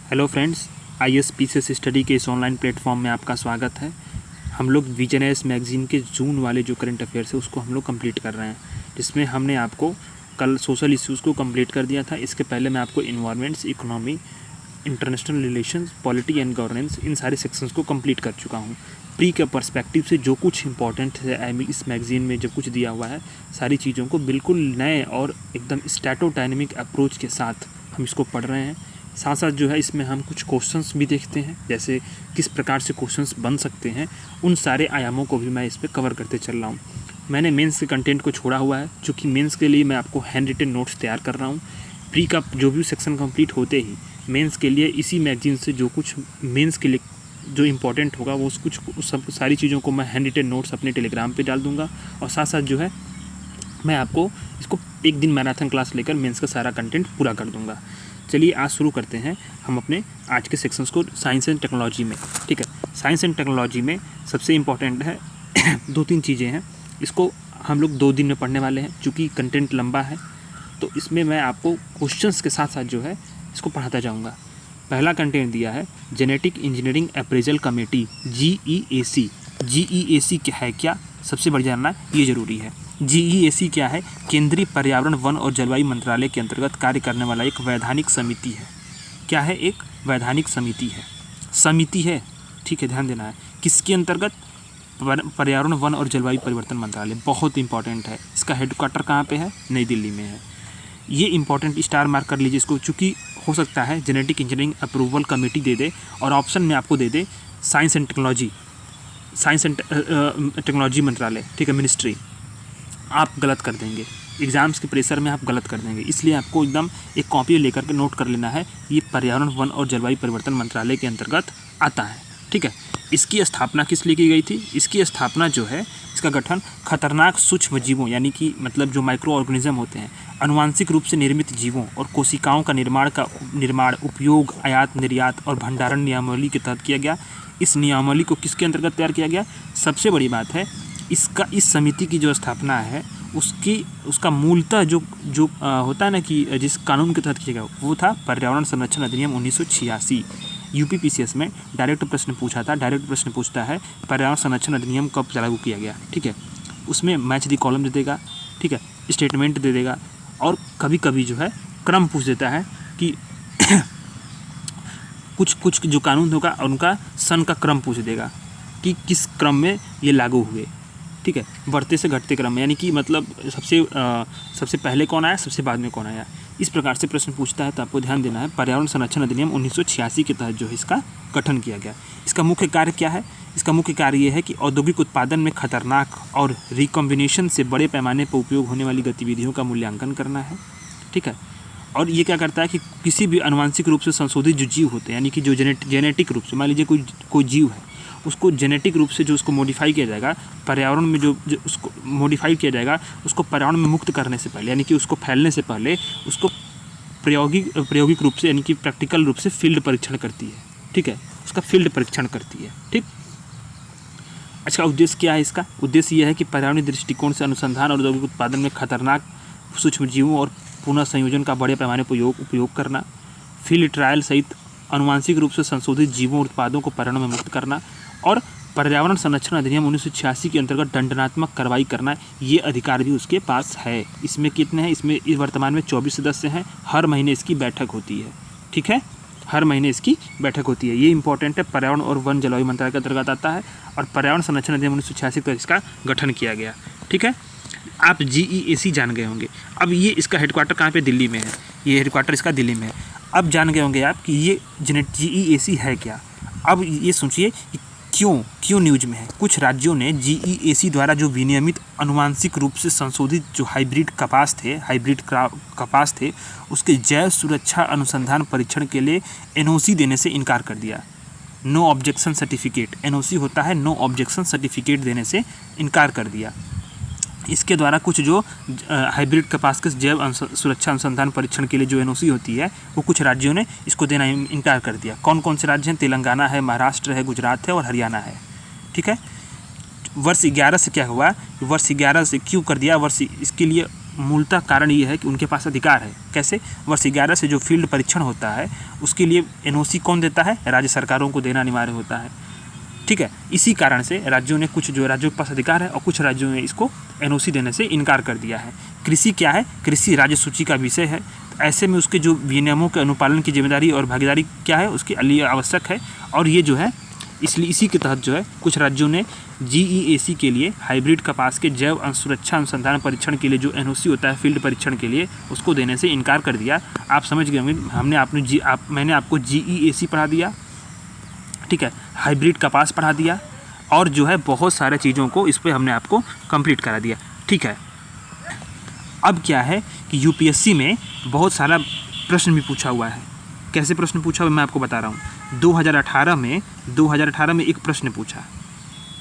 Hello friends, ISPCS study के इस online platform में आपका स्वागत है। हम लोग विजनएस मैगज़ीन के जून वाले जो करंट अफेयर्स है उसको हम लोग कंप्लीट कर रहे हैं, जिसमें हमने आपको कल सोशल इश्यूज़ को कंप्लीट कर दिया था। इसके पहले मैं आपको environments, economy, international relations, polity and governance इन सारे सेक्शंस को कंप्लीट कर चुका हूँ। प्री के पर्सपेक्टिव से जो कुछ इंपॉर्टेंट है इस मैगज़ीन में जो कुछ दिया हुआ है, सारी चीज़ों को बिल्कुल नए और एकदम स्टैटोडायनेमिक अप्रोच के साथ हम इसको पढ़ रहे हैं। साथ साथ जो है इसमें हम कुछ क्वेश्चंस भी देखते हैं, जैसे किस प्रकार से क्वेश्चंस बन सकते हैं, उन सारे आयामों को भी मैं इस पर कवर करते चल रहा हूँ। मैंने मेंस के कंटेंट को छोड़ा हुआ है, क्योंकि मेंस के लिए मैं आपको हैंड रिटन नोट्स तैयार कर रहा हूँ। प्री का जो भी सेक्शन कंप्लीट होते ही मेंस के लिए इसी मैगजीन से जो कुछ मेंस के लिए जो इम्पोर्टेंट होगा वो उस सब सारी चीज़ों को मैं हैंड रिटन नोट्स अपने टेलीग्राम पे डाल दूँगा। और साथ साथ जो है मैं आपको इसको एक दिन मैराथन क्लास लेकर मेंस का सारा कंटेंट पूरा कर दूँगा। चलिए आज शुरू करते हैं हम अपने आज के सेक्शंस को साइंस एंड टेक्नोलॉजी में। ठीक है, साइंस एंड टेक्नोलॉजी में सबसे इम्पॉर्टेंट है दो तीन चीज़ें हैं। इसको हम लोग 2 दिन में पढ़ने वाले हैं, चूँकि कंटेंट लंबा है तो इसमें मैं आपको क्वेश्चंस के साथ साथ जो है इसको पढ़ाता जाऊँगा। पहला कंटेंट दिया है genetic engineering appraisal committee GEAC। GEAC क्या है, क्या सबसे बड़ी जानना ये ज़रूरी है। GEAC क्या है? केंद्रीय पर्यावरण, वन और जलवायु मंत्रालय के अंतर्गत कार्य करने वाला एक वैधानिक समिति है। क्या है? एक वैधानिक समिति है, समिति है। ठीक है, ध्यान देना है किसके अंतर्गत? पर्यावरण, वन और जलवायु परिवर्तन मंत्रालय। बहुत इंपॉर्टेंट है। इसका हेडक्वार्टर कहाँ पे है? नई दिल्ली में है। ये इंपॉर्टेंट स्टार मार्क कर लीजिए इसको, चूँकि हो सकता है जेनेटिक इंजीनियरिंग अप्रूवल कमेटी दे दे और ऑप्शन में आपको दे दे साइंस एंड टेक्नोलॉजी मंत्रालय। ठीक है, मिनिस्ट्री। आप गलत कर देंगे, एग्ज़ाम्स के प्रेशर में आप गलत कर देंगे। इसलिए आपको एकदम एक कॉपी लेकर के नोट कर लेना है, ये पर्यावरण, वन और जलवायु परिवर्तन मंत्रालय के अंतर्गत आता है। ठीक है, इसकी स्थापना किस लिए की गई थी? इसकी स्थापना जो है, इसका गठन खतरनाक सूक्ष्म जीवों यानी कि मतलब जो माइक्रो ऑर्गेनिज्म होते हैं, आनुवांशिक रूप से निर्मित जीवों और कोशिकाओं का निर्माण, उपयोग, आयात, निर्यात और भंडारण नियमावली के तहत किया गया। इस नियमावली को किसके अंतर्गत तैयार किया गया? सबसे बड़ी बात है इसका, इस समिति की जो स्थापना है उसका मूलतः जो होता है ना कि जिस कानून के तहत किया गया वो था पर्यावरण संरक्षण अधिनियम 1986। UPPCS में डायरेक्ट प्रश्न पूछा था। डायरेक्ट प्रश्न पूछता है पर्यावरण संरक्षण अधिनियम कब लागू किया गया। ठीक है, उसमें मैच दी कॉलम दे देगा। ठीक है, स्टेटमेंट दे देगा और कभी कभी जो है क्रम पूछ देता है कि कुछ जो कानून होगा उनका सन का क्रम पूछ देगा कि किस क्रम में ये लागू हुए। ठीक है, बढ़ते से घटते क्रम में, यानी कि मतलब सबसे पहले कौन आया, सबसे बाद में कौन आया, इस प्रकार से प्रश्न पूछता है। तो आपको ध्यान देना है पर्यावरण संरक्षण अधिनियम 1986 के तहत जो है इसका गठन किया गया। इसका मुख्य कार्य क्या है? इसका मुख्य कार्य ये है कि औद्योगिक उत्पादन में खतरनाक और रिकॉम्बिनेशन से बड़े पैमाने पर उपयोग होने वाली गतिविधियों का मूल्यांकन करना है। ठीक है, और ये क्या करता है कि किसी भी आनुवंशिक रूप से संशोधित जो जीव होते हैं, यानी कि जो जेनेटिक रूप से, मान लीजिए कोई जीव है, उसको जेनेटिक रूप से जो उसको मॉडिफाई किया जाएगा, पर्यावरण में जो उसको मॉडिफाई किया जाएगा, उसको पर्यावरण में मुक्त करने से पहले, यानी कि उसको फैलने से पहले उसको प्रायोगिक रूप से, यानी कि प्रैक्टिकल रूप से फील्ड परीक्षण करती है। ठीक है, उसका फील्ड परीक्षण करती है। ठीक, अच्छा, उद्देश्य क्या है इसका? उद्देश्य यह है कि पर्यावरणीय दृष्टिकोण से अनुसंधान और औद्योगिक उत्पादन में खतरनाक सूक्ष्म जीवों और पुनः संयोजन का बड़े पैमाने पर उपयोग करना, फील्ड ट्रायल सहित आनुवंशिक रूप से संशोधित जीवों और उत्पादों को पर्यावरण में मुक्त करना और पर्यावरण संरक्षण अधिनियम 1986 के अंतर्गत दंडात्मक कार्रवाई करना, ये अधिकार भी उसके पास है। इसमें कितने हैं? इसमें वर्तमान में 24 सदस्य हैं। हर महीने इसकी बैठक होती है। ठीक है, हर महीने इसकी बैठक होती है। ये इंपॉर्टेंट है, पर्यावरण और वन जलवायु मंत्रालय के अंतर्गत आता है और पर्यावरण संरक्षण अधिनियम 1986 पर इसका गठन किया गया। ठीक है, आप GEAC जान गए होंगे। अब ये इसका हेडक्वार्टर कहाँ पे? दिल्ली में है। ये हेडक्वार्टर इसका दिल्ली में है। अब जान गए होंगे आप कि ये GEAC है क्या। अब ये सोचिए कि क्यों न्यूज में है। कुछ राज्यों ने GEAC द्वारा जो विनियमित आनुवंशिक रूप से संशोधित जो हाइब्रिड कपास थे उसके जैव सुरक्षा अनुसंधान परीक्षण के लिए NOC देने से इनकार कर दिया। नो ऑब्जेक्शन सर्टिफिकेट, NOC होता है नो ऑब्जेक्शन सर्टिफिकेट देने से इनकार कर दिया। इसके द्वारा कुछ जो हाइब्रिड कपास के जैव सुरक्षा अनुसंधान परीक्षण के लिए जो NOC होती है वो कुछ राज्यों ने इसको देना इनकार कर दिया। कौन कौन से राज्य हैं? तेलंगाना है, महाराष्ट्र है, गुजरात है और हरियाणा है। ठीक है, वर्ष 11 से क्या हुआ? वर्ष 11 से क्यों कर दिया? इसके लिए मूलतः कारण ये है कि उनके पास अधिकार है। कैसे? वर्ष 11 से जो फील्ड परीक्षण होता है उसके लिए एनओसी कौन देता है? राज्य सरकारों को देना अनिवार्य होता है। ठीक है, इसी कारण से राज्यों ने कुछ जो राज्यों के पास अधिकार है और कुछ राज्यों ने इसको एनओसी देने से इनकार कर दिया है। कृषि क्या है? कृषि राज्य सूची का विषय है। तो ऐसे में उसके जो विनियमों के अनुपालन की जिम्मेदारी और भागीदारी क्या है, उसके लिए आवश्यक है। और ये जो है इसलिए इसी के तहत जो है कुछ राज्यों ने GEAC के लिए हाइब्रिड कपास के जैव सुरक्षा अनुसंधान परीक्षण के लिए जो एनओसी होता है फील्ड परीक्षण के लिए, उसको देने से इनकार कर दिया। आप समझ गए होंगे, मैंने आपको GEAC पढ़ा दिया, ठीक है, हाइब्रिड कपास पढ़ा दिया और जो है बहुत सारे चीज़ों को इस पर हमने आपको कंप्लीट करा दिया। ठीक है, अब क्या है कि यूपीएससी में बहुत सारा प्रश्न भी पूछा हुआ है। कैसे प्रश्न पूछा हुआ मैं आपको बता रहा हूँ। 2018 में एक प्रश्न पूछा,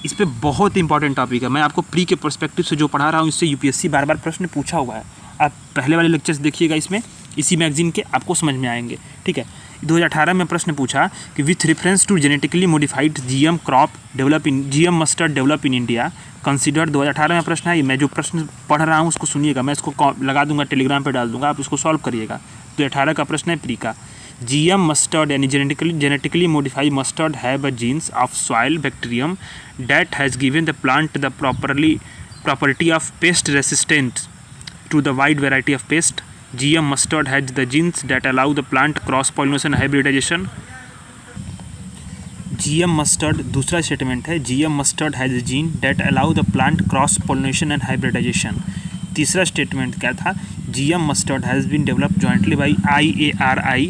इस पर बहुत इंपॉर्टेंट टॉपिक है। मैं आपको प्री के पर्सपेक्टिव से जो पढ़ा रहा हूँ इससे यूपीएससी बार बार प्रश्न पूछा हुआ है। आप पहले वाले लेक्चर्स देखिएगा, इसमें इसी मैगजीन के आपको समझ में आएंगे। ठीक है, 2018 में प्रश्न पूछा कि with reference to genetically modified GM crop develop in GM mustard develop in India considered. 2018 में प्रश्न है। मैं जो प्रश्न पढ़ रहा हूँ उसको सुनिएगा, मैं इसको लगा दूंगा, टेलीग्राम पे डाल दूंगा, आप इसको सॉल्व करिएगा। 2018 का प्रश्न है प्री का। GM मस्टर्ड यानी genetically modified mustard have a jeans of soil bacterium that has given the plant the property of paste resistant to the wide variety of pest. GM mustard has the genes that allow the plant cross pollination hybridization. GM mustard दूसरा statement है, GM mustard has a gene that allow the plant cross pollination and hybridization. तीसरा statement क्या था? GM mustard has been developed jointly by IARI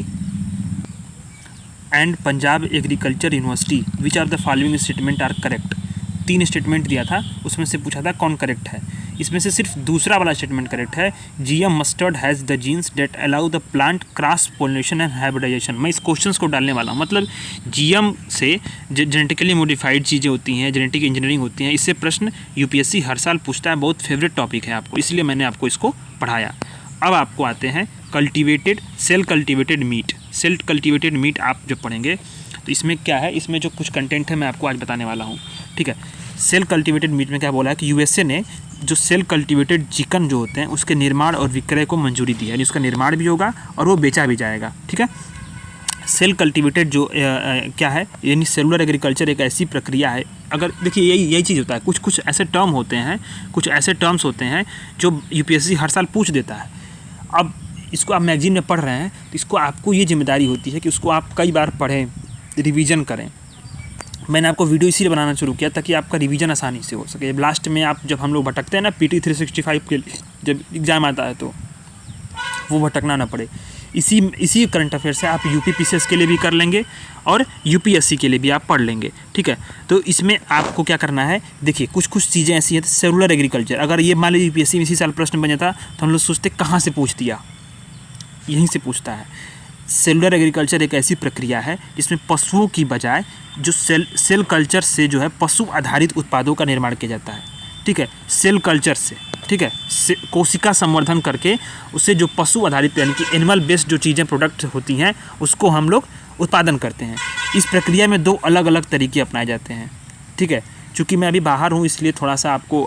and Punjab Agriculture University. Which of the following statement are correct? 3 statement दिया था, उसमें से पूछा था कौन करेक्ट है। इसमें से सिर्फ दूसरा वाला स्टेटमेंट करेक्ट है। GM mustard has the genes that allow the plant cross pollination and hybridisation. मैं इस क्वेश्चंस को डालने वाला हूँ। मतलब GM से जेनेटिकली मॉडिफाइड चीज़ें होती हैं, जेनेटिक इंजीनियरिंग होती हैं, इससे प्रश्न यूपीएससी हर साल पूछता है। बहुत फेवरेट टॉपिक है आपको, इसलिए मैंने आपको इसको पढ़ाया। अब आपको आते हैं cultivated cell cultivated meat. Cell cultivated meat आप जब पढ़ेंगे तो इसमें क्या है, इसमें जो कुछ कंटेंट है मैं आपको आज बताने वाला हूँ। ठीक है, सेल कल्टिवेटेड मीट में क्या बोला है कि यूएसए ने जो सेल कल्टिवेटेड चिकन जो होते हैं उसके निर्माण और विक्रय को मंजूरी दी है, यानी उसका निर्माण भी होगा और वो बेचा भी जाएगा। ठीक है, सेल कल्टिवेटेड जो क्या है, यानी सेलुलर एग्रीकल्चर एक ऐसी प्रक्रिया है। अगर देखिए यही चीज़ होता है, कुछ ऐसे टर्म होते हैं, कुछ ऐसे टर्म्स होते हैं जो यूपीएससी हर साल पूछ देता है। अब इसको आप मैगजीन में पढ़ रहे हैं तो इसको आपको ये जिम्मेदारी होती है कि उसको आप कई बार पढ़ें, रिवीजन करें। मैंने आपको वीडियो इसीलिए बनाना शुरू किया ताकि आपका रिवीजन आसानी से हो सके। लास्ट में आप जब हम लोग भटकते हैं ना PT 365 के लिए जब एग्ज़ाम आता है तो वो भटकना ना पड़े। इसी करंट अफेयर से आप UPPCS के लिए भी कर लेंगे और UPSC के लिए भी आप पढ़ लेंगे। ठीक है, तो इसमें आपको क्या करना है, देखिए कुछ चीज़ें ऐसी हैं। सेलुलर एग्रीकल्चर, अगर ये मान लीजिए UPSC में इसी साल प्रश्न बन जाता तो हम लोग सोचते कहाँ से पूछ दिया, यहीं से पूछता है। सेलुलर एग्रीकल्चर एक ऐसी प्रक्रिया है जिसमें पशुओं की बजाय जो सेल कल्चर से जो है पशु आधारित उत्पादों का निर्माण किया जाता है। ठीक है, सेल कल्चर से, ठीक है, कोशिका संवर्धन करके उससे जो पशु आधारित यानी कि एनिमल बेस्ड जो चीज़ें प्रोडक्ट होती हैं उसको हम लोग उत्पादन करते हैं। इस प्रक्रिया में 2 अलग अलग तरीके अपनाए जाते हैं। ठीक है, चूँकि मैं अभी बाहर हूँ इसलिए थोड़ा सा आपको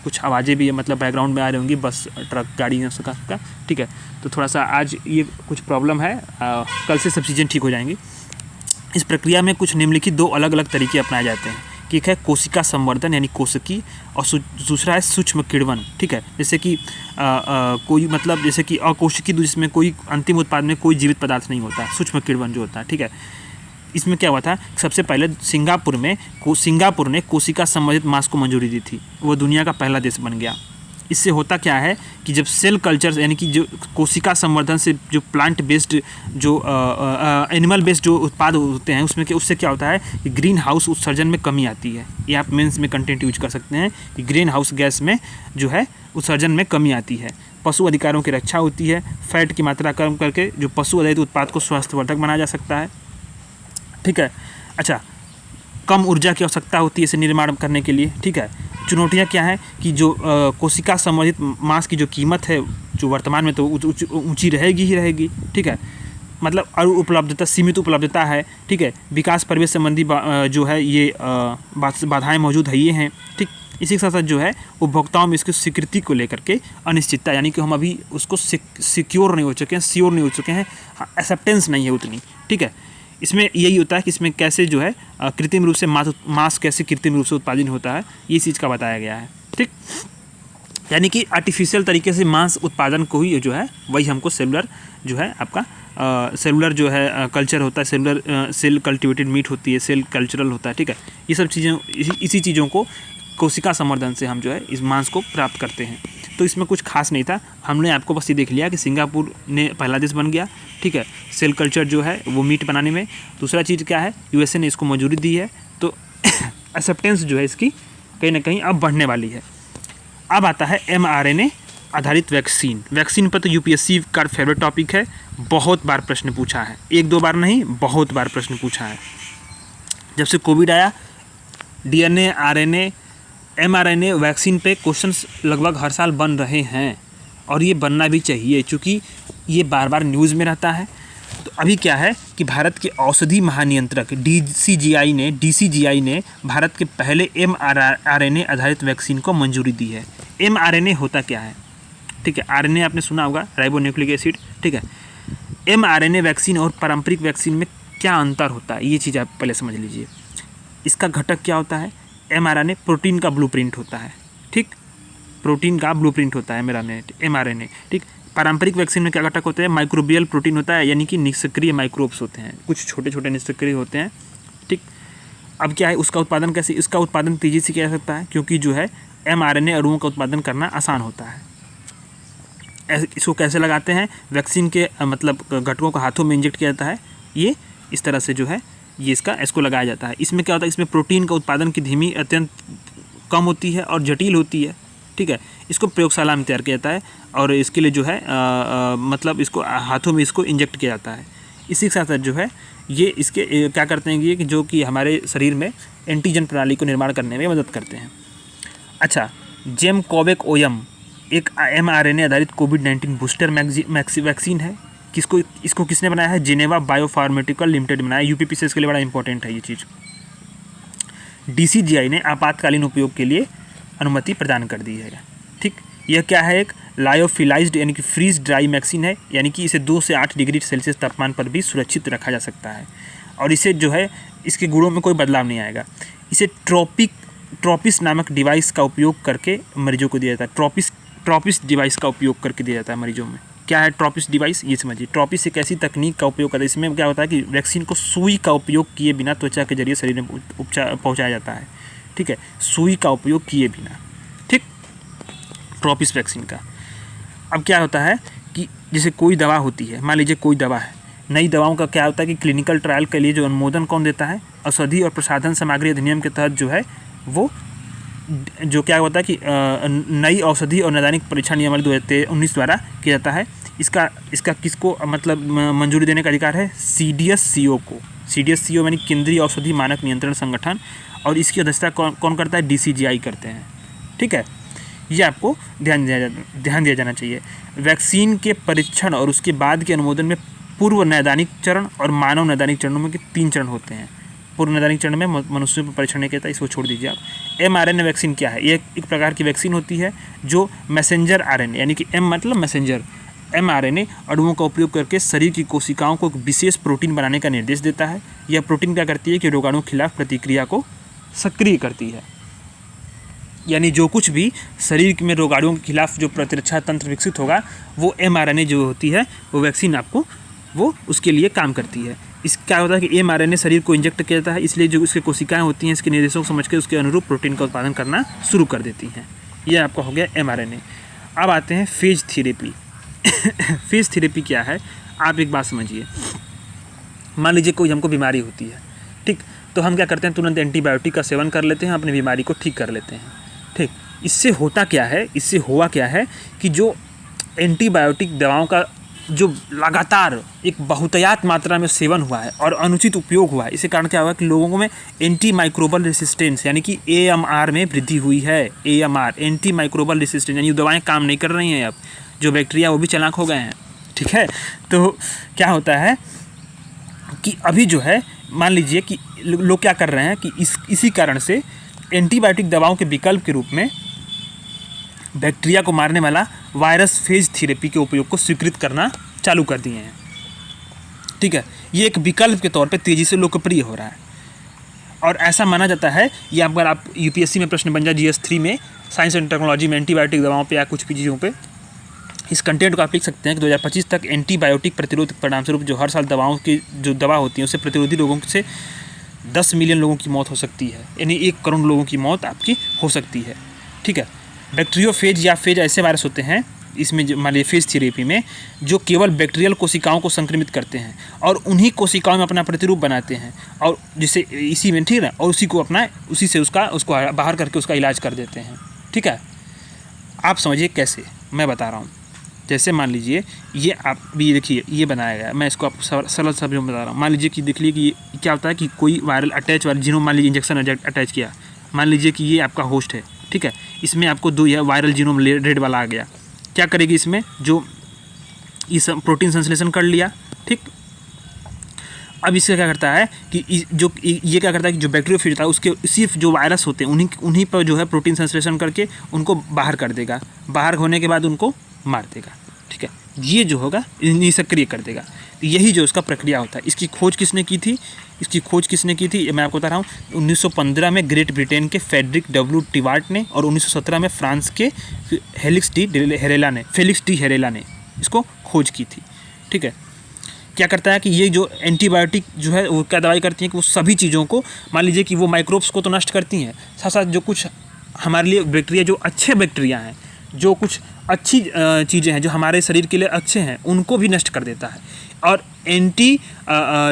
कुछ आवाज़ें भी मतलब बैकग्राउंड में आ रही होंगी, बस ट्रक गाड़ी का। ठीक है, तो थोड़ा सा आज ये कुछ प्रॉब्लम है, कल से सब चीज़ें ठीक हो जाएंगी। इस प्रक्रिया में कुछ निम्नलिखित 2 अलग अलग तरीके अपनाए जाते हैं कि एक है कोशिका संवर्धन यानी कोशिकी और दूसरा है सूक्ष्म किण्वन। ठीक है, जैसे कि कोई मतलब जैसे कि अकोशिकी जिसमें कोई अंतिम उत्पाद में कोई जीवित पदार्थ नहीं होता, सूक्ष्म किण्वन जो होता है। ठीक है, इसमें क्या हुआ था, सबसे पहले सिंगापुर ने कोशिका संवर्धित मांस को मंजूरी दी थी, वो दुनिया का पहला देश बन गया। इससे होता क्या है कि जब सेल कल्चर यानी कि जो कोशिका संवर्धन से जो प्लांट बेस्ड जो एनिमल बेस्ड जो उत्पाद होते हैं उससे क्या होता है कि ग्रीन हाउस उत्सर्जन में कमी आती है। ये आप मेंस में कंटेंट यूज कर सकते हैं कि ग्रीन हाउस गैस में जो है उत्सर्जन में कमी आती है। पशु अधिकारों की रक्षा होती है। फैट की मात्रा कम करके जो पशु आधारित उत्पाद को स्वास्थ्यवर्धक बनाया जा सकता है। ठीक है, अच्छा, कम ऊर्जा की आवश्यकता होती है इसे निर्माण करने के लिए। ठीक है, चुनौतियाँ क्या हैं कि जो कोशिका संवर्धित मांस की जो कीमत है जो वर्तमान में तो ऊंची रहेगी ही रहेगी। ठीक है, मतलब और उपलब्धता सीमित उपलब्धता है। ठीक है, विकास परिवेश संबंधी जो है ये बाधाएं मौजूद है ये हैं। ठीक, इसी के साथ साथ जो है उपभोक्ताओं में इसकी स्वीकृति को लेकर के अनिश्चितता, यानी कि हम अभी उसको सिक्योर नहीं हो चुके हैं, श्योर नहीं हो चुके हैं, एक्सेप्टेंस नहीं है उतनी। ठीक है, इसमें यही होता है कि इसमें कैसे जो है कृत्रिम रूप से मांस कैसे कृत्रिम रूप से उत्पादन होता है, ये चीज़ का बताया गया है। ठीक, यानी कि आर्टिफिशियल तरीके से मांस उत्पादन को ही जो है वही हमको सेलुलर जो है आपका सेलुलर जो है कल्चर होता है, सेलुलर सेल कल्टिवेटेड मीट होती है, सेल कल्चरल होता है। ठीक है, ये सब चीज़ें इसी चीज़ों को कोशिका संवर्धन से हम जो है इस मांस को प्राप्त करते हैं। तो इसमें कुछ खास नहीं था, हमने आपको बस ये देख लिया कि सिंगापुर ने पहला देश बन गया। ठीक है, सेल कल्चर जो है वो मीट बनाने में। दूसरा चीज़ क्या है, यूएसए ने इसको मंजूरी दी है, तो एक्सेप्टेंस जो है इसकी कहीं ना कहीं अब बढ़ने वाली है। अब आता है mRNA आधारित वैक्सीन। वैक्सीन पर तो यूपीएससी का फेवरेट टॉपिक है, बहुत बार प्रश्न पूछा है, एक दो बार नहीं बहुत बार प्रश्न पूछा है। जब से कोविड आया, DNA RNA mRNA वैक्सीन पे क्वेश्चंस लगभग हर साल बन रहे हैं और ये बनना भी चाहिए, क्योंकि ये बार बार न्यूज़ में रहता है। तो अभी क्या है कि भारत के औषधि महानियंत्रक DCGI ने भारत के पहले mRNA आधारित वैक्सीन को मंजूरी दी है। mRNA होता क्या है? ठीक है, RNA आपने सुना होगा, राइबोन्यूक्लिक एसिड। ठीक है, mRNA वैक्सीन और पारंपरिक वैक्सीन में क्या अंतर होता है, ये चीज़ आप पहले समझ लीजिए। इसका घटक क्या होता है? mRNA प्रोटीन का ब्लूप्रिंट होता है। ठीक, प्रोटीन का ब्लूप्रिंट होता है mRNA। ठीक, पारंपरिक वैक्सीन में क्या घटक होते हैं? माइक्रोबियल प्रोटीन होता है, यानी कि निष्क्रिय माइक्रोब्स होते हैं, कुछ छोटे छोटे निष्क्रिय होते हैं। ठीक, अब क्या है, उसका उत्पादन कैसे? इसका उत्पादन तेज़ी से किया जा सकता है, क्योंकि जो है mRNA अणुओं का उत्पादन करना आसान होता है। इसको कैसे लगाते हैं? वैक्सीन के मतलब घटकों को हाथों में इंजेक्ट किया जाता है, ये इस तरह से जो है ये इसको लगाया जाता है। इसमें क्या होता है, इसमें प्रोटीन का उत्पादन की धीमी अत्यंत कम होती है और जटिल होती है। ठीक है, इसको प्रयोगशाला में तैयार किया जाता है और इसके लिए जो है मतलब इसको हाथों में इसको इंजेक्ट किया जाता है। इसी के साथ साथ जो है ये इसके क्या करते हैं ये कि जो कि हमारे शरीर में एंटीजन प्रणाली को निर्माण करने में मदद करते हैं। अच्छा, जेमकोवेक-ओएम एक mRNA आधारित कोविड-19 बूस्टर वैक्सीन है। इसको किसने बनाया है? जेनेवा बायोफार्मास्यूटिकल लिमिटेड बनाया। यूपीपीसीएस के लिए बड़ा इंपॉर्टेंट है ये चीज़। DCGI ने आपातकालीन उपयोग के लिए अनुमति प्रदान कर दी है। ठीक, यह क्या है? एक लायोफिलाइज्ड यानी कि फ्रीज ड्राई वैक्सीन है, यानी कि इसे 2 से 8 डिग्री सेल्सियस तापमान पर भी सुरक्षित रखा जा सकता है और इसे जो है इसके गुणों में कोई बदलाव नहीं आएगा। इसे ट्रोपिस नामक डिवाइस का उपयोग करके मरीजों को दिया जाता है। ट्रोपिस डिवाइस का उपयोग करके दिया जाता है मरीजों में। क्या है ट्रोपिस डिवाइस, ये समझिए। ट्रोपिस एक ऐसी तकनीक का उपयोग करता है, इसमें क्या होता है कि वैक्सीन को सुई का उपयोग किए बिना त्वचा के जरिए शरीर में पहुँचाया जाता है। ठीक है, सुई का उपयोग किए बिना। ठीक, ट्रोपिस वैक्सीन का। अब क्या होता है कि जैसे कोई दवा होती है, मान लीजिए कोई दवा है, नई दवाओं का क्या होता है कि क्लिनिकल ट्रायल के लिए जो अनुमोदन कौन देता है? औषधि और प्रसाधन सामग्री अधिनियम के तहत जो है वो जो क्या होता है कि नई औषधि और नैदानिक परीक्षण नियमावली 2019 द्वारा किया जाता है। इसका किसको मतलब मंजूरी देने का अधिकार है? CDSCO को। CDSCO यानी केंद्रीय औषधि मानक नियंत्रण संगठन, और इसकी अध्यक्षता कौन करता है? DCGI करते हैं। ठीक है, ये आपको ध्यान दिया जाना चाहिए। वैक्सीन के परीक्षण और उसके बाद के अनुमोदन में पूर्व नैदानिक चरण और मानव नैदानिक चरणों में 3 चरण होते हैं। पूर्व नैदानिक चरण में मनुष्यों पर परीक्षण नहीं किया, इसको छोड़ दीजिए आप। mRNA वैक्सीन क्या है? ये एक प्रकार की वैक्सीन होती है जो मैसेंजर RNA यानी कि M मतलब मैसेंजर mRNA अणुओं का उपयोग करके शरीर की कोशिकाओं को एक विशेष प्रोटीन बनाने का निर्देश देता है। यह प्रोटीन क्या करती है कि रोगाणुओं के खिलाफ प्रतिक्रिया को सक्रिय करती है, यानी जो कुछ भी शरीर में रोगाणुओं के खिलाफ जो प्रतिरक्षा तंत्र विकसित होगा वो mRNA जो होती है वो वैक्सीन आपको वो उसके लिए काम करती है। इस क्या होता है कि mRNA शरीर को इंजेक्ट किया जाता है, इसलिए जो उसके कोशिकाएं होती हैं इसके निर्देशों को समझ कर उसके अनुरूप प्रोटीन का उत्पादन करना शुरू कर देती हैं। यह आपका हो गया mRNA। अब आते हैं फेज थेरेपी। फेज थेरेपी क्या है? आप एक बात समझिए, मान लीजिए कोई हमको बीमारी होती है, ठीक, तो हम क्या करते हैं? तुरंत एंटीबायोटिक का सेवन कर लेते हैं, अपनी बीमारी को ठीक कर लेते हैं। ठीक, इससे होता क्या है, इससे हुआ क्या है कि जो एंटीबायोटिक दवाओं का जो लगातार एक बहुतायत मात्रा में सेवन हुआ है और अनुचित उपयोग हुआ है, इसके कारण क्या हुआ कि लोगों में एंटी माइक्रोबल रेसिस्टेंस यानी कि AMR में वृद्धि हुई है। AMR एंटी माइक्रोबल रेसिस्टेंस यानी दवाएं काम नहीं कर रही हैं, अब जो बैक्टीरिया वो भी चालाक हो गए हैं। ठीक है, तो क्या होता है कि अभी जो है मान लीजिए कि लोग क्या कर रहे हैं कि इसी कारण से एंटीबायोटिक दवाओं के विकल्प के रूप में बैक्टीरिया को मारने वाला वायरस फेज थेरेपी के उपयोग को स्वीकृत करना चालू कर दिए हैं। ठीक है, ये एक विकल्प के तौर पे तेज़ी से लोकप्रिय हो रहा है और ऐसा माना जाता है, ये अगर आप यूपीएससी में प्रश्न बन जाए GS 3 में साइंस एंड टेक्नोलॉजी में एंटीबायोटिक दवाओं पे या कुछ भी चीज़ों पे, इस कंटेंट को आप लिख सकते हैं कि 2025 तक एंटीबायोटिक प्रतिरोध के परिणामस्वरूप जो हर साल दवाओं की जो दवा होती है उससे प्रतिरोधी लोगों से 10 मिलियन लोगों की मौत हो सकती है, यानी 1 करोड़ लोगों की मौत आपकी हो सकती है। ठीक है, बैक्टीरियोफेज या फेज ऐसे वायरस होते हैं इसमें मान लीजिए फेज थेरेपी में जो केवल बैक्टीरियल कोशिकाओं को संक्रमित करते हैं और उन्हीं कोशिकाओं में अपना प्रतिरूप बनाते हैं और जिसे इसी में, ठीक है, और उसी से उसको बाहर करके उसका इलाज कर देते हैं। ठीक है, आप समझिए कैसे, मैं बता रहा हूँ। जैसे मान लीजिए ये आप भी देखिए, ये बनाया गया, मैं इसको आपको सरल शब्दों में बता रहा हूँ। मान लीजिए कि देख लीजिए कि ये क्या होता है कि कोई वायरल अटैच वायरल जीनोम, मान लीजिए इंजेक्शन अटैच किया, मान लीजिए कि ये आपका होस्ट है। ठीक है, इसमें आपको 2 यह वायरल जीनोम रेड वाला आ गया, क्या करेगी इसमें जो इस प्रोटीन संश्लेषण कर लिया। ठीक, अब इससे क्या करता है कि ये क्या करता है कि जो बैक्टीरियोफेज होता है उसके सिर्फ जो वायरस होते हैं उन्हीं पर जो है प्रोटीन संश्लेषण करके उनको बाहर कर देगा, बाहर होने के बाद उनको मार देगा। ठीक है, ये जो होगा निष्क्रिय कर देगा। यही जो इसका प्रक्रिया होता है। इसकी खोज किसने की थी? मैं आपको बता रहा हूँ 1915 में ग्रेट ब्रिटेन के फेडरिक W. टिवार्ट ने और 1917 में फ्रांस के फेलिक्स डी हेरेला ने इसको खोज की थी। ठीक है, क्या करता है कि ये जो एंटीबायोटिक जो है वो क्या दवाई करती हैं कि वो सभी चीज़ों को, मान लीजिए कि वो माइक्रोब्स को तो नष्ट करती हैं, साथ साथ जो कुछ हमारे लिए बैक्टीरिया, जो अच्छे बैक्टीरिया हैं, जो कुछ अच्छी चीज़ें हैं जो हमारे शरीर के लिए अच्छे हैं, उनको भी नष्ट कर देता है। और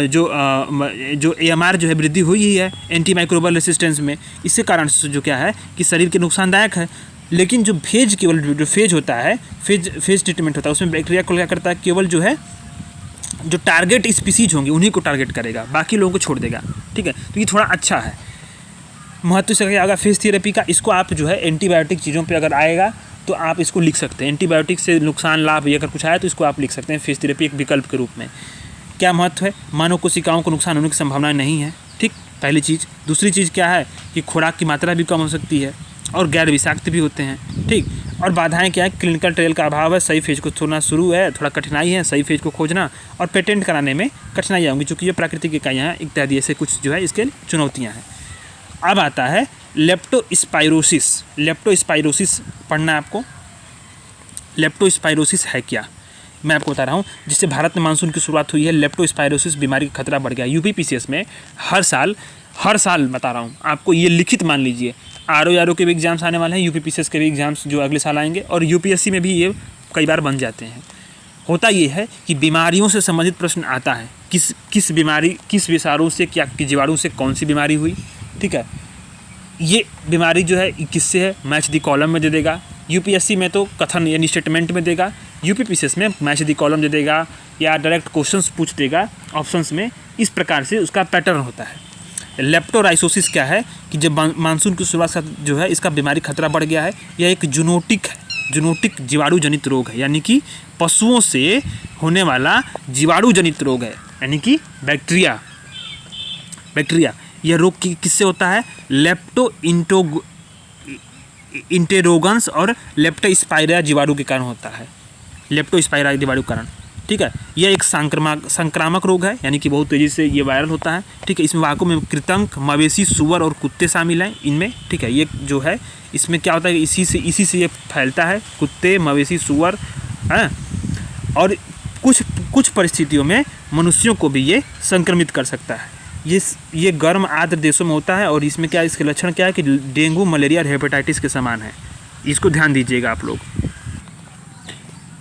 जो AMR जो है वृद्धि हुई ही है एंटी माइक्रोबियल रेसिस्टेंस में, इससे कारण से जो क्या है कि शरीर के नुकसानदायक है। लेकिन जो फेज होता है, फेज ट्रीटमेंट होता है, उसमें बैक्टीरिया को क्या करता है, केवल जो है जो टारगेट स्पीसीज होंगे उन्हीं को टारगेट करेगा, बाकी लोगों को छोड़ देगा। ठीक है, तो ये थोड़ा अच्छा है। महत्व से अगर फेज थेरेपी का, इसको आप जो है एंटीबायोटिक चीज़ों पे अगर आएगा तो आप इसको लिख सकते हैं। एंटीबायोटिक से नुकसान लाभ ये अगर कुछ आया तो इसको आप लिख सकते हैं फेज थेरेपी एक विकल्प के रूप में। क्या महत्व है? मानव कोशिकाओं को नुकसान होने की संभावना नहीं है। ठीक, पहली चीज़। दूसरी चीज़ क्या है कि खुराक की मात्रा भी कम हो सकती है और गैर विषाक्त भी होते हैं। ठीक, और बाधाएं क्या है? क्लिनिकल ट्रायल का अभाव है, सही फेज को छोड़ना शुरू है, थोड़ा कठिनाई है सही फेज को खोजना, और पेटेंट कराने में कठिनाई होंगी चूँकि ये प्राकृतिक इकाइयाँ हैं इत्यादि, ऐसे कुछ जो है इसके चुनौतियाँ हैं। अब आता है लेप्टोस्पाइरोसिस पढ़ना है आपको। लेप्टोस्पाइरोसिस है क्या, मैं आपको बता रहा हूँ। जिससे भारत में मानसून की शुरुआत हुई है, लेप्टोस्पाइरोसिस बीमारी का खतरा बढ़ गया। यूपीपीसीएस में हर साल बता रहा हूँ आपको, ये लिखित मान लीजिए। RO के भी एग्जाम्स आने वाले हैं, यूपीपीसीएस के भी एग्जाम्स जो अगले साल आएंगे, और यूपीएससी में भी ये कई बार बन जाते हैं। होता ये है कि बीमारियों से संबंधित प्रश्न आता है, किस बीमारी, किस विषाणु से, क्या जीवाणु से कौन सी बीमारी हुई। ठीक है, ये बीमारी जो है किससे है, मैच द कॉलम में दे देगा। यूपीएससी में तो कथन यानी स्टेटमेंट में देगा, यूपीपीसीएस में मैच द कॉलम दे देगा या डायरेक्ट क्वेश्चंस पूछ देगा ऑप्शंस में। इस प्रकार से उसका पैटर्न होता है। लेप्टोराइसोसिस क्या है कि जब मानसून की शुरुआत से जो है इसका बीमारी खतरा बढ़ गया है। यह एक जूनोटिक जीवाणु जनित रोग है, यानी कि पशुओं से होने वाला जीवाणु जनित रोग है, यानी कि बैक्टीरिया। यह रोग किससे होता है? इंटेरोगन्स और लेप्टोस्पाइरा जीवाणु के कारण होता है। लेप्टोस्पाइरा जीवाणु के कारण। ठीक है, यह एक संक्रामक रोग है, यानी कि बहुत तेज़ी से ये वायरल होता है। ठीक है, इसमें वाहकों में कृंतक, मवेशी, सूअर और कुत्ते शामिल हैं इनमें। ठीक है, ये जो है इसमें क्या होता है, इसी से ये फैलता है, कुत्ते, मवेशी, सूअर हैं। और कुछ परिस्थितियों में मनुष्यों को भी ये संक्रमित कर सकता है। ये गर्म आर्द्र देशों में होता है, और इसमें क्या, इसके लक्षण क्या है कि डेंगू, मलेरिया और हेपेटाइटिस के समान है। इसको ध्यान दीजिएगा आप लोग।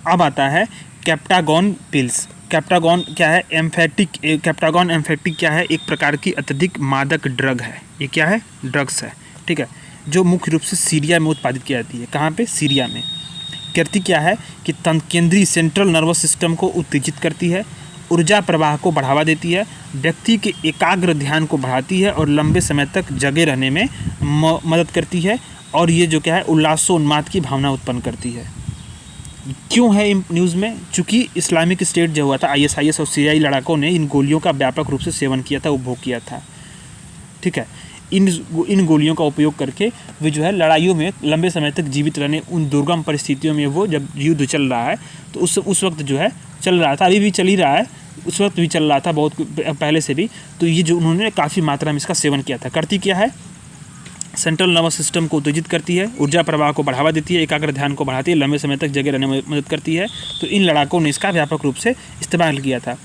अब आता है कैप्टागॉन पिल्स। कैप्टागॉन क्या है? कैप्टागॉन एम्फेटिक क्या है? एक प्रकार की अत्यधिक मादक ड्रग है। ये क्या है? ड्रग्स है। ठीक है, जो मुख्य रूप से सीरिया में उत्पादित की जाती है। कहाँ पे? सीरिया में। करती क्या है कि केंद्रीय सेंट्रल नर्वस सिस्टम को उत्तेजित करती है, ऊर्जा प्रवाह को बढ़ावा देती है, व्यक्ति के एकाग्र ध्यान को बढ़ाती है और लंबे समय तक जगे रहने में मदद करती है। और ये जो क्या है, उल्लासोन्माद की भावना उत्पन्न करती है। क्यों है इन न्यूज़ में? चूँकि इस्लामिक स्टेट जो हुआ था, ISIS और सीरियाई लड़ाकों ने इन गोलियों का व्यापक रूप से सेवन किया था, उपभोग किया था। ठीक है, इन गोलियों का उपयोग करके वे जो है लड़ाइयों में लंबे समय तक जीवित रहने, उन दुर्गम परिस्थितियों में वो जब युद्ध चल रहा है तो उस वक्त जो है चल रहा था, अभी भी चल ही रहा है, उस वक्त भी चल रहा था बहुत पहले से भी। तो ये जो उन्होंने काफ़ी मात्रा में इसका सेवन किया था। करती क्या है, सेंट्रल नर्वस सिस्टम को उत्तेजित करती है, ऊर्जा प्रवाह को बढ़ावा देती है, एकाग्र ध्यान को बढ़ाती है, लंबे समय तक जगे रहने में मदद करती है। तो इन लड़ाकों ने इसका व्यापक रूप से इस्तेमाल किया था।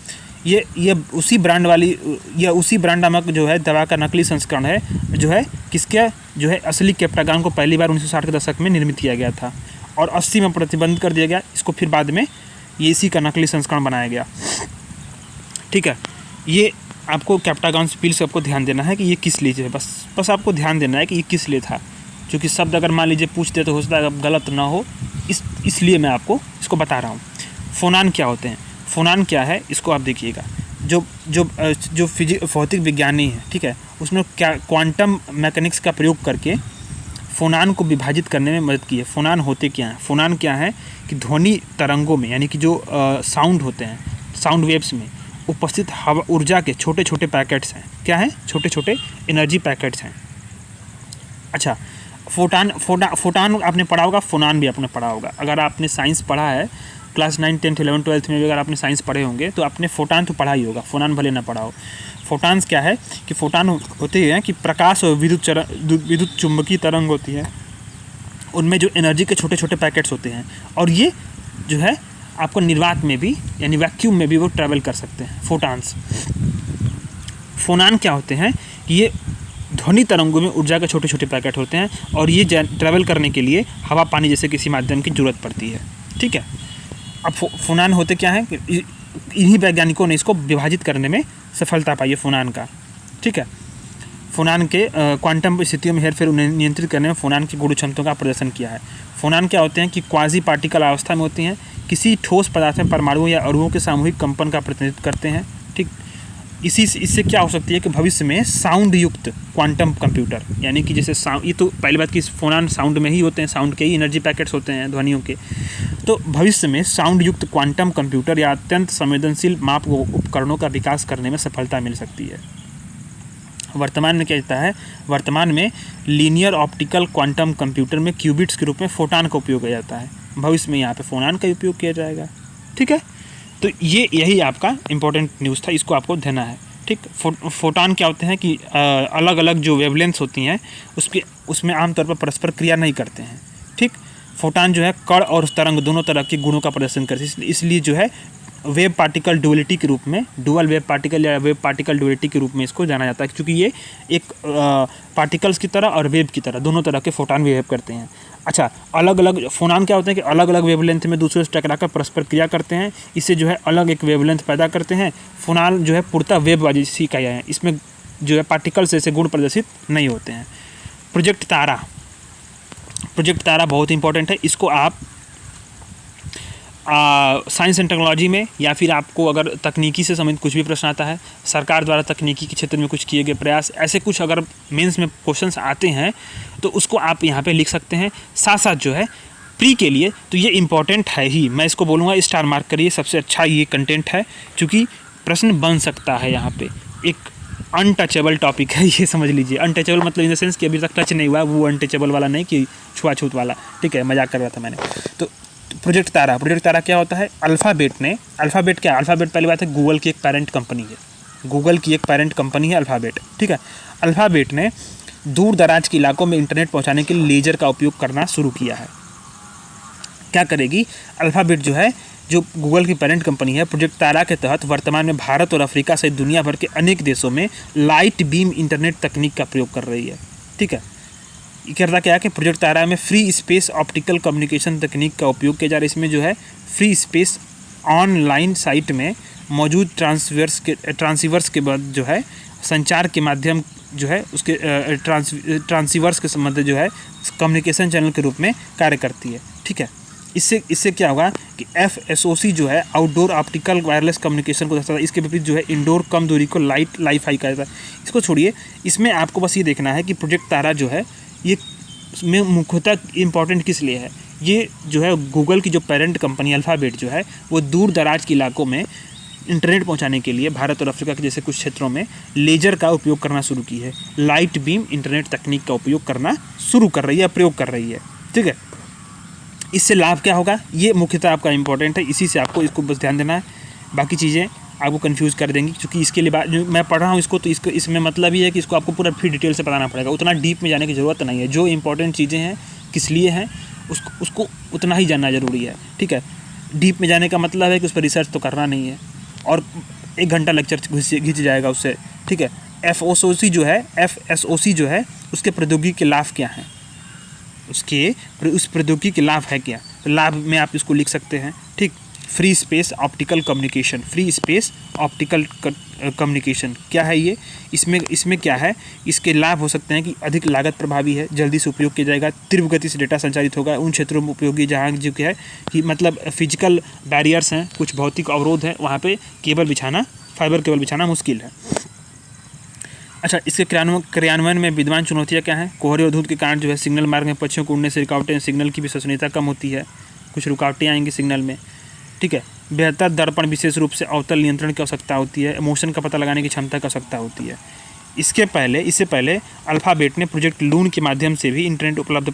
ये उसी ब्रांड नामक जो है दवा का नकली संस्करण है, जो है किसके जो है असली कैप्टागॉन को पहली बार 1960 के दशक में निर्मित किया गया था और 80 में प्रतिबंध कर दिया गया इसको, फिर बाद में ये इसी का नकली संस्करण बनाया गया। ठीक है, ये आपको कैप्टागॉन पिल्स आपको ध्यान देना है कि ये किस लिए है, बस आपको ध्यान देना है कि ये किस लिए था, क्योंकि शब्द अगर मान लीजिए पूछते तो हो सकता है गलत ना हो, इसलिए मैं आपको इसको बता रहा हूँ। फोनान क्या होते हैं, फोनान क्या है इसको आप देखिएगा। जो भौतिक विज्ञानी है, ठीक है, उसने क्या क्वांटम मैकेनिक्स का प्रयोग करके फोनान को विभाजित करने में मदद की है। फोनान होते क्या हैं, फोनान क्या है कि ध्वनि तरंगों में, यानी कि जो साउंड होते हैं, साउंड वेव्स में उपस्थित हवा ऊर्जा के छोटे छोटे पैकेट्स हैं। क्या हैं, छोटे छोटे एनर्जी पैकेट्स हैं। अच्छा, फोटान आपने पढ़ा होगा, फोनान भी आपने पढ़ा होगा। अगर आपने साइंस पढ़ा है क्लास 9, 10, 11, 12 में भी अगर आपने साइंस पढ़े होंगे तो आपने फोटान तो पढ़ा ही होगा, फोनान भले ना पढ़ा हो। फोटान्स क्या है कि फोटान होते हैं कि प्रकाश और विद्युत चुम्बकीय तरंग होती है, उनमें जो एनर्जी के छोटे छोटे पैकेट्स होते हैं, और ये जो है आपको निर्वात में भी यानी वैक्यूम में भी वो ट्रैवल कर सकते हैं। फोटान्स फोनान क्या होते हैं कि ये ध्वनि तरंगों में ऊर्जा के छोटे छोटे पैकेट होते हैं और ये ट्रैवल करने के लिए हवा पानी जैसे किसी माध्यम की जरूरत पड़ती है। ठीक है, अब फोनान होते क्या हैं, इन्हीं वैज्ञानिकों ने इसको विभाजित करने में सफलता पाई है फोनान का। ठीक है, फोनान के क्वांटम स्थितियों में हेरफेर उन्हें नियंत्रित करने में फोनान की गुण क्षमताओं का प्रदर्शन किया है। फोनान क्या होते हैं कि क्वाजी पार्टिकल अवस्था में होती हैं, किसी ठोस पदार्थ में परमाणुओं या अणुओं के सामूहिक कंपन का प्रतिनिधित्व करते हैं। ठीक, इससे क्या हो सकती है कि भविष्य में साउंड युक्त क्वांटम कंप्यूटर, यानी कि जैसे ये तो पहली बात कि फोनान साउंड में ही होते हैं, साउंड के ही एनर्जी पैकेट्स होते हैं ध्वनियों के। तो भविष्य में साउंड युक्त क्वांटम कंप्यूटर या अत्यंत संवेदनशील माप उपकरणों का विकास करने में सफलता मिल सकती है। वर्तमान में क्या होता है, वर्तमान में लीनियर ऑप्टिकल क्वांटम कंप्यूटर में क्यूबिट्स के रूप में फोटान का उपयोग किया जाता है। भविष्य में यहाँ पे फोनान का उपयोग किया जाएगा। ठीक है, तो यही आपका इंपॉर्टेंट न्यूज़ था, इसको आपको देना है। ठीक, फोटान क्या होते हैं कि अलग अलग जो वेवलेंथ्स होती हैं उसमें आमतौर पर परस्पर क्रिया नहीं करते हैं। ठीक, फोटान जो है कण और तरंग दोनों तरह के गुणों का प्रदर्शन करते हैं, इसलिए जो है वेव पार्टिकल डुअलिटी के रूप में, डुअल वेव पार्टिकल या वेव पार्टिकल डुअलिटी के रूप में इसको जाना जाता है, क्योंकि ये एक पार्टिकल्स की तरह और वेव की तरह दोनों तरह के फोटान बिहेव करते हैं। अच्छा, अलग अलग फोनान क्या होते हैं कि अलग अलग वेवलेंथ में दूसरे से टकराकर परस्पर क्रिया करते हैं, इससे जो है अलग एक वेवलेंथ पैदा करते हैं। फोनान जो है पूर्णतः वेवबाजी सीखा गया है, इसमें जो है पार्टिकल्स जैसे गुण प्रदर्शित नहीं होते हैं। प्रोजेक्ट तारा बहुत इंपॉर्टेंट है, इसको आप साइंस एंड टेक्नोलॉजी में या फिर आपको अगर तकनीकी से संबंधित कुछ भी प्रश्न आता है, सरकार द्वारा तकनीकी के क्षेत्र में कुछ किए गए प्रयास, ऐसे कुछ अगर मेंस में क्वेश्चंस आते हैं तो उसको आप यहाँ पे लिख सकते हैं। साथ साथ जो है प्री के लिए तो ये इम्पॉर्टेंट है ही, मैं इसको बोलूँगा स्टार मार्क करिए, सबसे अच्छा ये कंटेंट है, क्योंकि प्रश्न बन सकता है। यहाँ पे एक अनटचेबल टॉपिक है, ये समझ लीजिए। अनटचेबल मतलब इन द सेंस कि अभी तक टच नहीं हुआ, वो अनटचेबल वाला नहीं कि छुआछूत वाला। ठीक है, मजाक कर रहा था मैंने। तो प्रोजेक्ट तारा क्या होता है, अल्फ़ाबेट पहली बात है गूगल की एक पेरेंट कंपनी है, अल्फ़ाबेट। ठीक है, अल्फ़ाबेट ने दूर दराज के इलाकों में इंटरनेट पहुंचाने के लिए लेजर का उपयोग करना शुरू किया है। क्या करेगी अल्फ़ाबेट जो है, जो गूगल की पेरेंट कंपनी है, प्रोजेक्ट तारा के तहत वर्तमान में भारत और अफ्रीका सहित दुनिया भर के अनेक देशों में लाइट बीम इंटरनेट तकनीक का प्रयोग कर रही है। ठीक है, करता क्या है कि प्रोजेक्ट तारा में फ्री स्पेस ऑप्टिकल कम्युनिकेशन तकनीक का उपयोग किया जा रहा है। इसमें जो है फ्री स्पेस ऑनलाइन साइट में मौजूद ट्रांसीवर्स के बाद जो है संचार के माध्यम जो है उसके ट्रांसीवर्स के संबंध जो है कम्युनिकेशन चैनल के रूप में कार्य करती है। ठीक है, इससे क्या होगा कि FSOC जो है आउटडोर ऑप्टिकल वायरलेस कम्युनिकेशन को दर्शाता है। इसके विपरीत जो है इंडोर कम दूरी को लाइफाई कहा जाता है। इसको छोड़िए, इसमें आपको बस ये देखना है कि प्रोजेक्ट तारा जो है ये में मुख्यतः इम्पॉर्टेंट किस लिए है। ये जो है गूगल की जो पेरेंट कंपनी अल्फ़ाबेट जो है वो दूर दराज के इलाकों में इंटरनेट पहुंचाने के लिए भारत और अफ्रीका के जैसे कुछ क्षेत्रों में लेजर का उपयोग करना शुरू की है। लाइट बीम इंटरनेट तकनीक का उपयोग करना शुरू कर रही है, प्रयोग कर रही है। ठीक है, इससे लाभ क्या होगा, ये मुख्यतः आपका इंपॉर्टेंट है, इसी से आपको इसको बस ध्यान देना है। बाकी चीज़ें आपको कंफ्यूज कर देंगी, क्योंकि इसके लिए जो मैं पढ़ रहा हूँ इसको, तो इसमें मतलब ये है कि इसको आपको पूरा फिर डिटेल से बताना पड़ेगा। उतना डीप में जाने की ज़रूरत नहीं है। जो इंपॉर्टेंट चीज़ें हैं किस लिए हैं उसको उतना ही जानना ज़रूरी है। ठीक है, डीप में जाने का मतलब है कि उस पर रिसर्च तो करना नहीं है और 1 घंटा लेक्चर घिंच जाएगा उससे। ठीक है, FSOC जो है उसके प्रौद्योगिकी के लाभ क्या हैं, उस प्रौद्योगिकी के लाभ है क्या, तो लाभ में आप इसको लिख सकते हैं। ठीक, फ्री स्पेस ऑप्टिकल कम्युनिकेशन क्या है ये, इसमें क्या है, इसके लाभ हो सकते हैं कि अधिक लागत प्रभावी है, जल्दी से उपयोग किया जाएगा, तीव्र गति से डेटा संचारित होगा उन क्षेत्रों में उपयोगी जहाँ जो क्या है कि मतलब फिजिकल बैरियर्स हैं, कुछ भौतिक अवरोध हैं, वहाँ पे फाइबर केबल बिछाना मुश्किल है। अच्छा, इसके क्रियान्वयन में विद्यमान चुनौतियाँ क्या हैं। कोहरे और धुंध के कारण जो है सिग्नल मार्ग में पक्षियों को उड़ने से रुकावटें, सिग्नल की विश्वसनीयता कम होती है, कुछ रुकावटें आएंगी सिग्नल में। ठीक है, बेहतर दर्पण, विशेष रूप से अवतल नियंत्रण की आवश्यकता होती है, मोशन का पता लगाने की क्षमता की आवश्यकता होती है। इससे पहले अल्फ़ाबेट ने प्रोजेक्ट लून के माध्यम से भी इंटरनेट उपलब्ध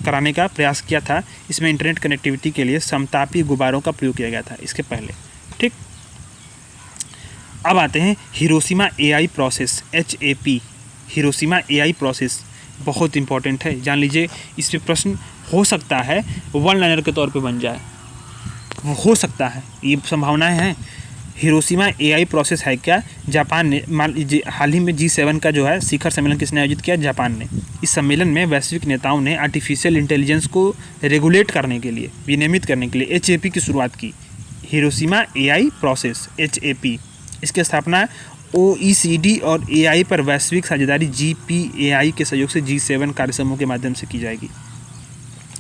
कराने का प्रयास किया था। इसमें इंटरनेट कनेक्टिविटी के लिए समतापी गुब्बारों का प्रयोग किया गया था इसके पहले। ठीक, अब आते हैं Hiroshima AI process, HAP। Hiroshima AI process बहुत इंपॉर्टेंट है, जान लीजिए। इस पर प्रश्न हो सकता है वन लाइनर के तौर पे बन जाए, वो हो सकता है, ये संभावनाएं हैं। हिरोशिमा AI प्रोसेस है क्या। जापान ने, मान लीजिए हाल ही में G7 का जो है शिखर सम्मेलन किसने आयोजित किया, जापान ने। इस सम्मेलन में वैश्विक नेताओं ने आर्टिफिशियल इंटेलिजेंस को रेगुलेट करने के लिए, विनियमित करने के लिए HAP की शुरुआत की। हिरोशिमा AI प्रोसेस HAP, इसकी स्थापना OECD और AI पर वैश्विक साझेदारी GPAI के सहयोग से G7 कार्य समूह के माध्यम से की जाएगी।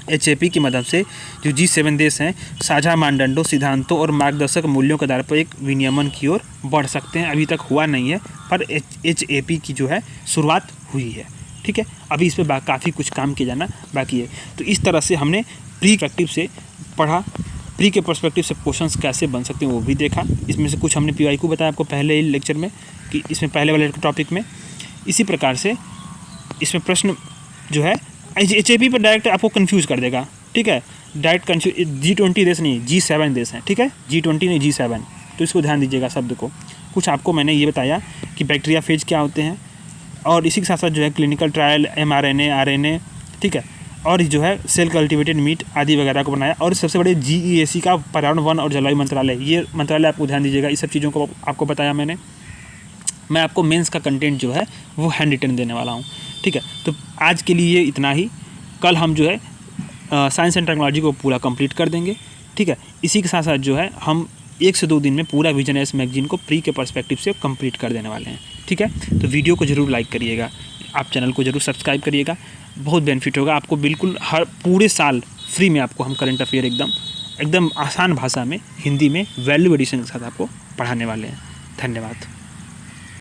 HAP की मदद से जो G7 देश हैं साझा मानदंडों, सिद्धांतों और मार्गदर्शक मूल्यों के आधार पर एक विनियमन की ओर बढ़ सकते हैं। अभी तक हुआ नहीं है, पर HAP की जो है शुरुआत हुई है। ठीक है, अभी इस पर काफ़ी कुछ काम किया जाना बाकी है। तो इस तरह से हमने प्री पर्सपेक्टिव से पढ़ा, प्री के पर्सपेक्टिव से क्वेश्चंस कैसे बन सकते हैं वो भी देखा। इसमें से कुछ हमने PYQ बताया आपको पहले ही लेक्चर में कि इसमें पहले वाले टॉपिक में। इसी प्रकार से इसमें प्रश्न जो है HAP पर डायरेक्ट आपको कंफ्यूज कर देगा। ठीक है, डायरेक्ट कंफ्यूज, G20 देश नहीं, G7 देश हैं। ठीक है, G20 नहीं, G7, तो इसको ध्यान दीजिएगा शब्द को। कुछ आपको मैंने ये बताया कि बैक्टीरिया फेज क्या होते हैं, और इसी के साथ साथ जो है क्लिनिकल ट्रायल, mRNA, RNA, ठीक है, और जो है सेल कल्टिवेटेड मीट आदि वगैरह को बनाया। और सबसे बड़े GEAC का पर्यावरण, वन और जलवायु मंत्रालय, ये मंत्रालय आपको ध्यान दीजिएगा। इस सब चीज़ों को आपको बताया मैंने। मैं आपको मेंस का कंटेंट जो है वो हैंड रिटन देने वाला हूँ। ठीक है, तो आज के लिए इतना ही। कल हम जो है साइंस एंड टेक्नोलॉजी को पूरा कंप्लीट कर देंगे। ठीक है, इसी के साथ साथ जो है हम 1 से 2 दिन में पूरा विजन एस मैगजीन को प्री के पर्सपेक्टिव से कंप्लीट कर देने वाले हैं। ठीक है, तो वीडियो को ज़रूर लाइक करिएगा, आप चैनल को ज़रूर सब्सक्राइब करिएगा, बहुत बेनिफिट होगा आपको। बिल्कुल हर पूरे साल फ्री में आपको हम करंट अफेयर एकदम आसान भाषा में, हिंदी में, वैल्यू एडिशन के साथ आपको पढ़ाने वाले हैं। धन्यवाद।